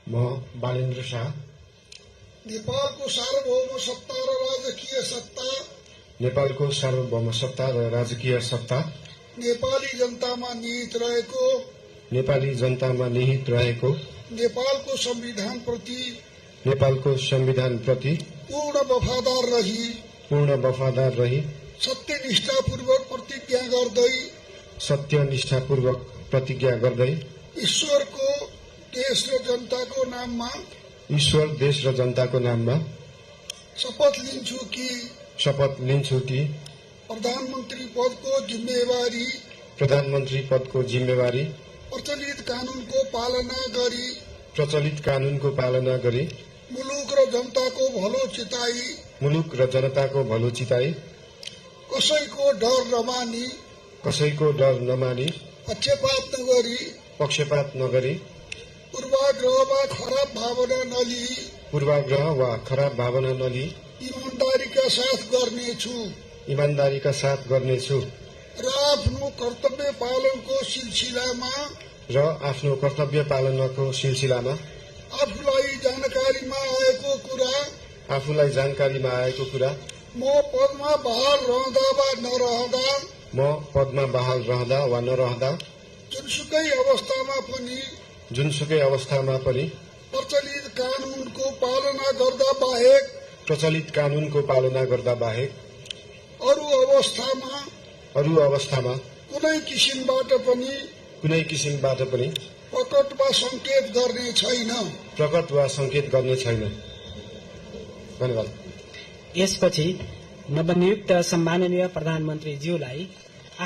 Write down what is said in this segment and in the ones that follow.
म बालेन्द्र शाह नेपालको सार्वभौम सत्ता र राजकीय सत्ता नेपाली जनतामा निहित रहेको नेपालको संविधान प्रति पूर्ण वफादार रही सत्यनिष्ठापूर्वक प्रतिज्ञा गर्दै ईश्वर, देश र जनताको नाममा शपथ लिन्छु कि प्रधानमन्त्री पदको जिम्मेवारी प्रचलित कानूनको पालना गरी मुलुक र जनताको भलो चिताई कसैको डर नमानी पक्षपात नगरी पूर्वाग्रह वा खराब भावना नलिई ईमानदारीका साथ गर्नेछु र आफ्नो कर्तव्य पालनको सिलसिलामा आफूलाई जानकारीमा आएको कुरा म पदमा बहाल रहँदा वा नरहँदा जुनसुकै अवस्थामा पनि प्रचलित कानूनको पालना गर्दा बाहेक अरू अवस्थामा कुनै किसिमबाट पनि प्रकट वा संकेत गर्ने छैन। धन्यवाद। यसपछि नवनियुक्त सम्माननीय प्रधानमन्त्रीज्यूलाई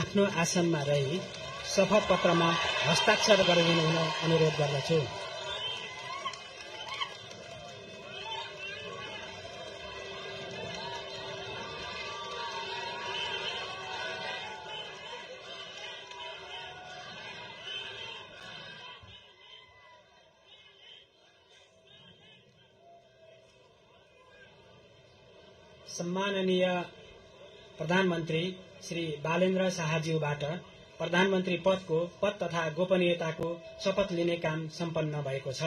आफ्नो आसनमा रही शपथ पत्रमा हस्ताक्षर गरिदिनु हुन अनुरोध गर्दछु। सम्माननीय प्रधानमन्त्री श्री बालेन्द्र शाहज्यूबाट प्रधानमन्त्री पद तथा गोपनीयताको शपथ लिने काम सम्पन्न भएको छ।